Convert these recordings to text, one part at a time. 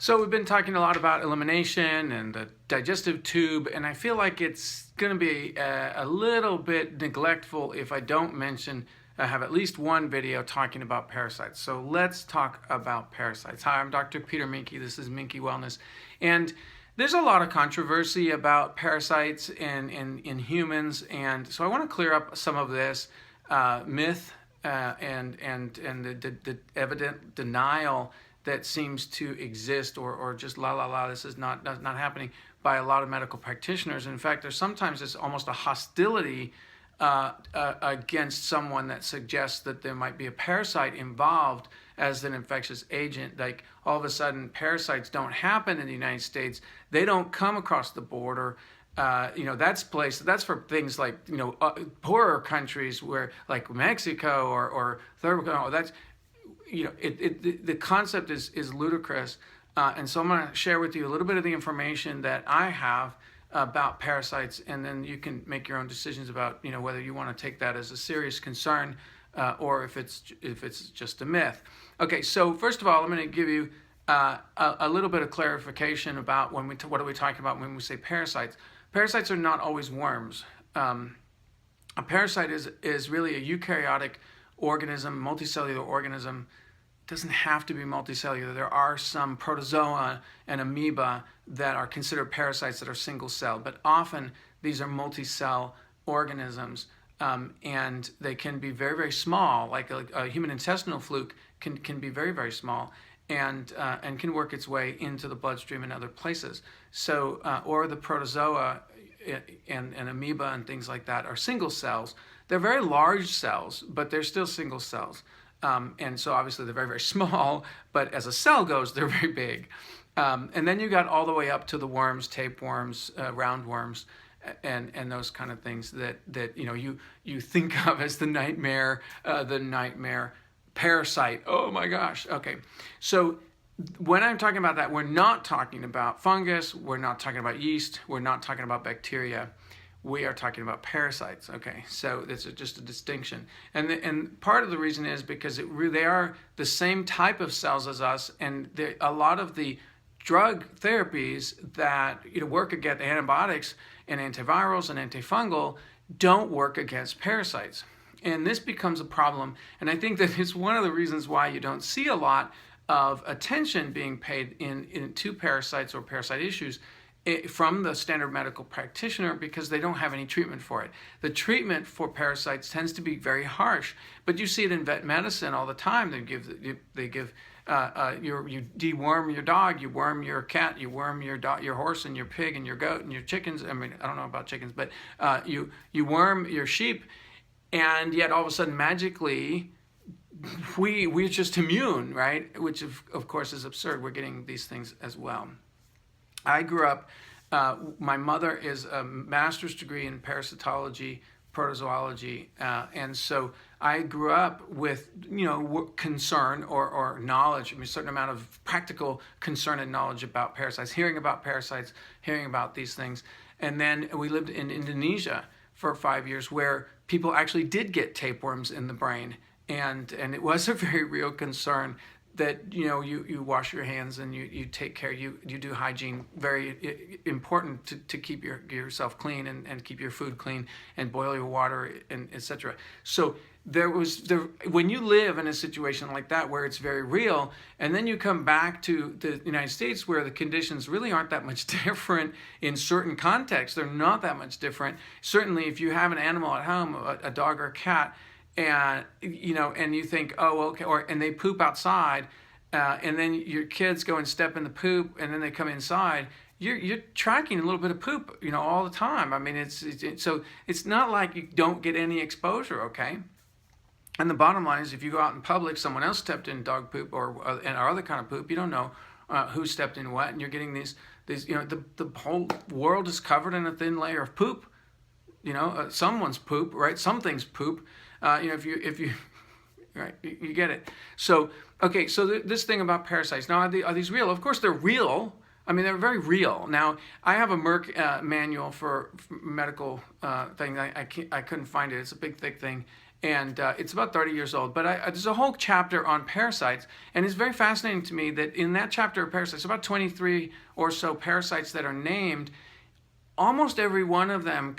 So we've been talking a lot about elimination and the digestive tube, and I feel like it's going to be a little bit neglectful if I don't mention, have at least one video talking about parasites. So let's talk about parasites. Hi, I'm Dr. Peter Minke. This is Minke Wellness. And there's a lot of controversy about parasites in humans, and so I want to clear up some of this myth and the evident denial that seems to exist, or just this is not happening by a lot of medical practitioners. In fact, there's sometimes it's almost a hostility against someone that suggests that there might be a parasite involved as an infectious agent. Like all of a sudden parasites don't happen in the United States, they don't come across the border. That's for things like poorer countries where like Mexico or third world. That's the concept is ludicrous, and so I'm going to share with you a little bit of the information that I have about parasites, and then you can make your own decisions about whether you want to take that as a serious concern or if it's just a myth. Okay, so first of all, I'm going to give you a little bit of clarification about what are we talking about when we say parasites. Parasites are not always worms. A parasite is really a eukaryotic organism, multicellular organism. It doesn't have to be multicellular. There are some protozoa and amoeba that are considered parasites that are single cell, but often these are multi-cell organisms, and they can be very, very small, like a human intestinal fluke can be very, very small, and can work its way into the bloodstream and other places. So, or the protozoa and amoeba and things like that are single cells. They're very large cells, but they're still single cells. And so obviously they're very, very small, but as a cell goes, they're very big. And then you got all the way up to the worms, tapeworms, roundworms, and those kind of things that you think of as the nightmare parasite. Oh my gosh. Okay. So when I'm talking about that, we're not talking about fungus, we're not talking about yeast, we're not talking about bacteria. We are talking about parasites. Okay, so it's just a distinction, and part of the reason is because they are the same type of cells as us, and a lot of the drug therapies that work against antibiotics and antivirals and antifungal don't work against parasites, and this becomes a problem. And I think that it's one of the reasons why you don't see a lot of attention being paid into parasites or parasite issues from the standard medical practitioner, because they don't have any treatment for it. The treatment for parasites tends to be very harsh, but you see it in vet medicine all the time. You deworm your dog, you worm your cat, you worm your horse and your pig and your goat and your chickens. I mean, I don't know about chickens, but you worm your sheep, and yet all of a sudden magically we're just immune, right? Which of course is absurd. We're getting these things as well. I grew up, my mother is a master's degree in parasitology, protozoology, and so I grew up with, concern or knowledge, a certain amount of practical concern and knowledge about parasites, hearing about parasites, hearing about these things. And then we lived in Indonesia for 5 years, where people actually did get tapeworms in the brain, and it was a very real concern that you wash your hands and you take care, you do hygiene, very important to keep yourself clean and keep your food clean and boil your water and etc. So when you live in a situation like that where it's very real, and then you come back to the United States where the conditions really aren't that much different in certain contexts, they're not that much different. Certainly if you have an animal at home, a dog or a cat, and and you think, oh, okay, and they poop outside, and then your kids go and step in the poop, and then they come inside. You're tracking a little bit of poop, all the time. I mean, so it's not like you don't get any exposure, okay? And the bottom line is, if you go out in public, someone else stepped in dog poop or other kind of poop, you don't know who stepped in what, and you're getting these the whole world is covered in a thin layer of poop. Someone's poop, right? Something's poop. If you right, you get it. So, okay, so this thing about parasites. Now, are these real? Of course, they're real. I mean, they're very real. Now, I have a Merck manual for medical thing. I couldn't find it. It's a big, thick thing. and it's about 30 years old. But there's a whole chapter on parasites, and it's very fascinating to me that in that chapter of parasites, about 23 or so parasites that are named, almost every one of them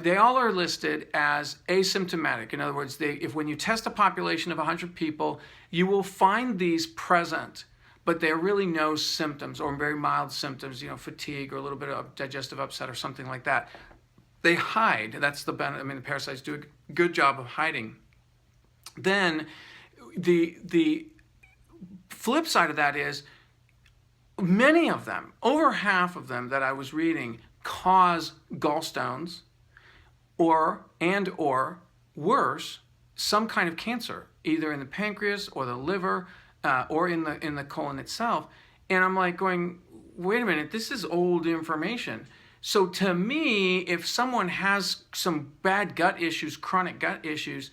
they all are listed as asymptomatic. In other words, when you test a population of 100 people, you will find these present, but there are really no symptoms or very mild symptoms, fatigue or a little bit of digestive upset or something like that. They hide. That's the benefit. The parasites do a good job of hiding. Then the flip side of that is many of them, over half of them that I was reading, cause gallstones or worse, some kind of cancer, either in the pancreas or the liver or in the colon itself. And I'm like going, wait a minute, this is old information. So to me, if someone has some bad gut issues, chronic gut issues,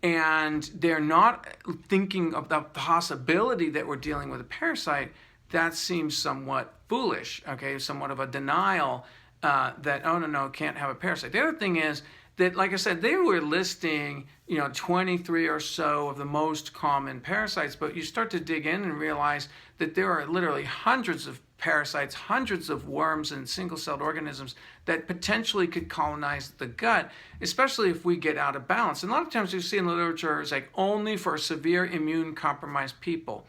and they're not thinking of the possibility that we're dealing with a parasite, that seems somewhat foolish, okay, somewhat of a denial that, oh, no, can't have a parasite. The other thing is that, like I said, they were listing, 23 or so of the most common parasites, but you start to dig in and realize that there are literally hundreds of parasites, hundreds of worms and single-celled organisms that potentially could colonize the gut, especially if we get out of balance. And a lot of times you see in the literature, it's like only for severe immune-compromised people.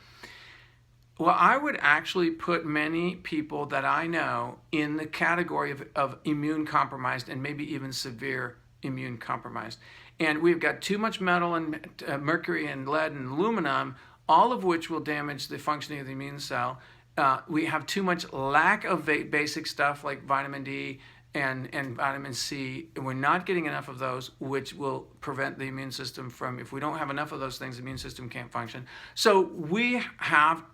Well, I would actually put many people that I know in the category of immune-compromised and maybe even severe immune-compromised. And we've got too much metal and mercury and lead and aluminum, all of which will damage the functioning of the immune cell. We have too much lack of basic stuff like vitamin D and vitamin C, and we're not getting enough of those, which will prevent the immune system from, if we don't have enough of those things, the immune system can't function. So we have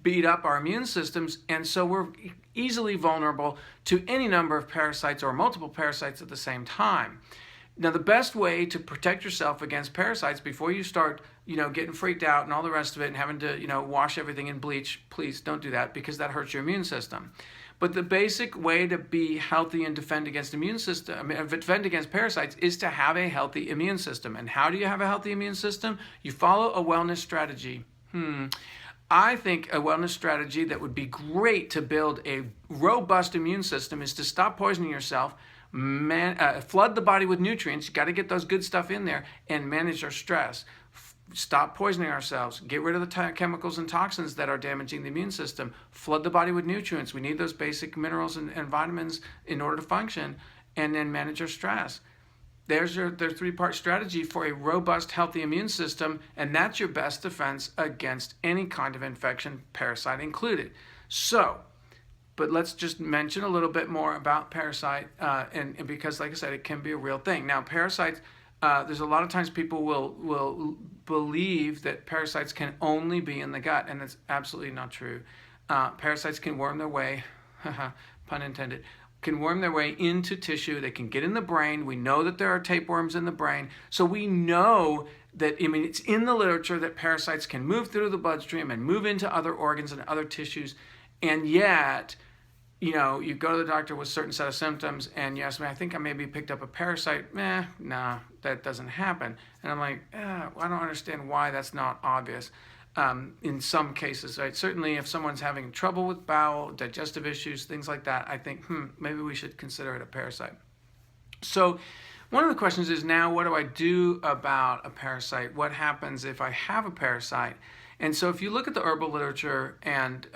beat up our immune systems, and so we're easily vulnerable to any number of parasites or multiple parasites at the same time. Now, the best way to protect yourself against parasites before you start, getting freaked out and all the rest of it and having to, wash everything in bleach, please don't do that, because that hurts your immune system. But the basic way to be healthy and defend against defend against parasites is to have a healthy immune system. And how do you have a healthy immune system? You follow a wellness strategy. I think a wellness strategy that would be great to build a robust immune system is to stop poisoning yourself, flood the body with nutrients. You got to get those good stuff in there, and manage our stress. Stop poisoning ourselves. Get rid of the chemicals and toxins that are damaging the immune system. Flood the body with nutrients. We need those basic minerals and vitamins in order to function, and then manage our stress. There's their three-part strategy for a robust, healthy immune system, and that's your best defense against any kind of infection, parasite included. So, but let's just mention a little bit more about parasite, and because, like I said, it can be a real thing. Now, parasites, there's a lot of times people will believe that parasites can only be in the gut, and that's absolutely not true. Parasites can worm their way, pun intended, can worm their way into tissue. They can get in the brain. We know that there are tapeworms in the brain. So we know that, it's in the literature that parasites can move through the bloodstream and move into other organs and other tissues. And yet, you go to the doctor with a certain set of symptoms and you ask me, I think I maybe picked up a parasite. Nah, that doesn't happen. And I'm like, I don't understand why that's not obvious. In some cases, right? Certainly if someone's having trouble with bowel, digestive issues, things like that, I think, maybe we should consider it a parasite. So one of the questions is now, what do I do about a parasite? What happens if I have a parasite? And so if you look at the herbal literature and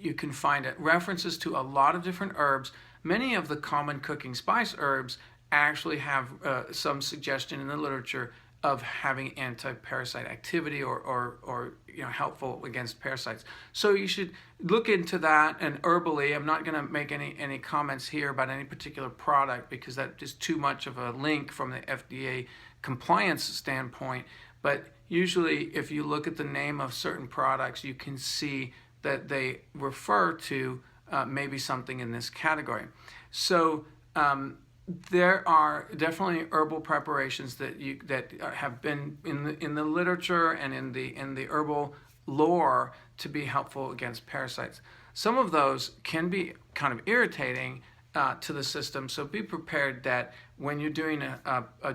you can find references to a lot of different herbs, many of the common cooking spice herbs actually have some suggestion in the literature of having anti-parasite activity or helpful against parasites. So you should look into that. And herbally, I'm not going to make any comments here about any particular product because that is too much of a link from the FDA compliance standpoint. But usually, if you look at the name of certain products, you can see that they refer to maybe something in this category. So there are definitely herbal preparations that have been in the literature and in the herbal lore to be helpful against parasites. Some of those can be kind of irritating to the system. So be prepared that when you're doing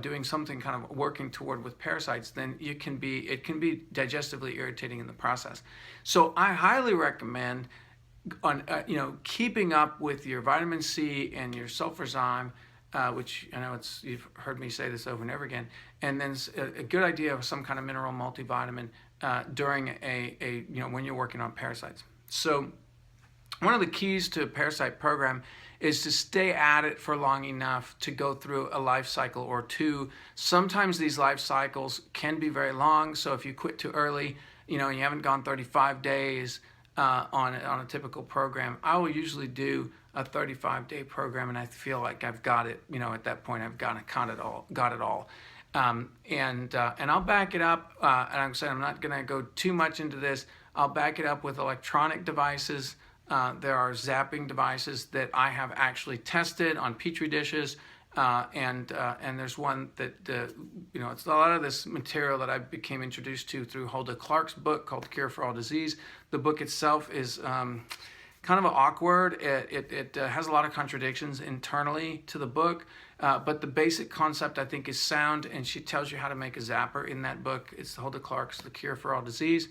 doing something kind of working toward with parasites, then it can be digestively irritating in the process. So I highly recommend on keeping up with your vitamin C and your sulfurzyme, which I know you've heard me say this over and over again, and then a good idea of some kind of mineral multivitamin during when you're working on parasites. So one of the keys to a parasite program is to stay at it for long enough to go through a life cycle or two. Sometimes these life cycles can be very long, so if you quit too early, and you haven't gone 35 days on a typical program, I will usually do a 35-day program, and I feel like I've got it. At that point, I've got it all. And I'll back it up. And I'm saying I'm not going to go too much into this. I'll back it up with electronic devices. There are zapping devices that I have actually tested on petri dishes, and there's one that it's a lot of this material that I became introduced to through Hulda Clark's book called Cure for All Disease. The book itself is kind of awkward. It has a lot of contradictions internally to the book, but the basic concept I think is sound, and she tells you how to make a zapper in that book. It's Hulda Clark's The Cure for All Disease.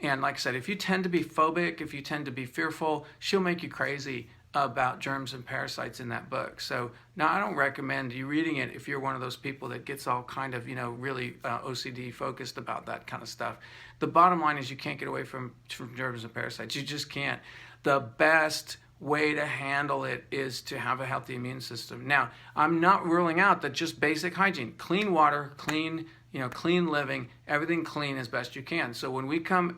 And like I said, if you tend to be phobic, if you tend to be fearful, she'll make you crazy about germs and parasites in that book. So now I don't recommend you reading it if you're one of those people that gets all kind of, really OCD focused about that kind of stuff. The bottom line is you can't get away from germs and parasites. You just can't. The best way to handle it is to have a healthy immune system. Now, I'm not ruling out that just basic hygiene, clean water, clean living, everything clean as best you can. So when we come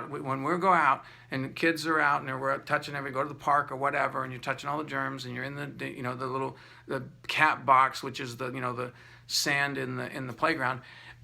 when we go out and the kids are out and we're touching go to the park or whatever, and you're touching all the germs, and you're in the cat box, which is the sand in the playground,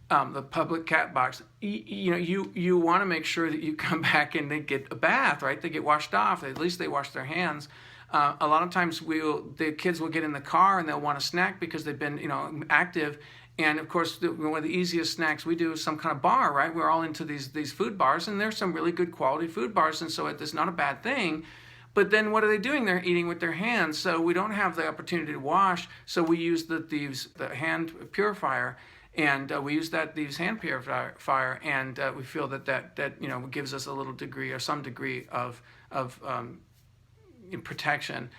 the public cat box. You want to make sure that you come back and they get a bath, right? They get washed off. At least they wash their hands. A lot of times the kids will get in the car and they'll want a snack because they've been active. And of course, one of the easiest snacks we do is some kind of bar, right? We're all into these food bars, and there's some really good quality food bars, and so it's not a bad thing. But then what are they doing? They're eating with their hands, so we don't have the opportunity to wash. So we use the hand purifier, and we use thieves hand purifier, and we feel that gives us a little degree or some degree of protection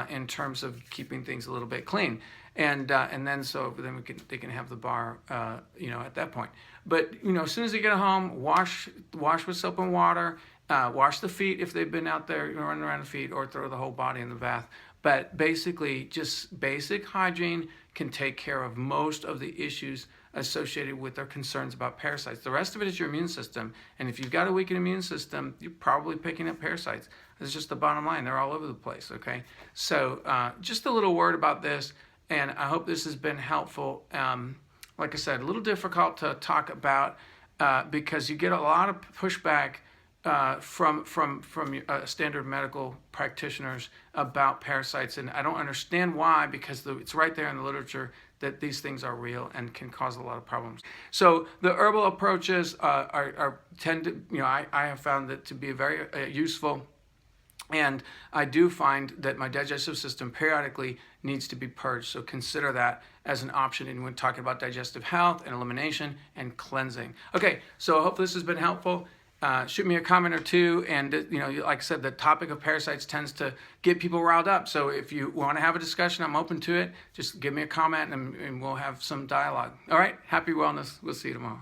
in terms of keeping things a little bit clean. And then they can have the bar at that point. But as soon as they get home, wash with soap and water, wash the feet if they've been out there running around the feet, or throw the whole body in the bath. But basically, just basic hygiene can take care of most of the issues associated with their concerns about parasites. The rest of it is your immune system, and if you've got a weakened immune system, you're probably picking up parasites. That's just the bottom line. They're all over the place. Okay, so just a little word about this. And I hope this has been helpful. Like I said, a little difficult to talk about because you get a lot of pushback from standard medical practitioners about parasites, and I don't understand why, because it's right there in the literature that these things are real and can cause a lot of problems. So the herbal approaches I have found that to be very useful. And I do find that my digestive system periodically needs to be purged. So consider that as an option when talking about digestive health and elimination and cleansing. Okay, so I hope this has been helpful. Shoot me a comment or two. And, like I said, the topic of parasites tends to get people riled up. So if you want to have a discussion, I'm open to it. Just give me a comment and we'll have some dialogue. All right, happy wellness. We'll see you tomorrow.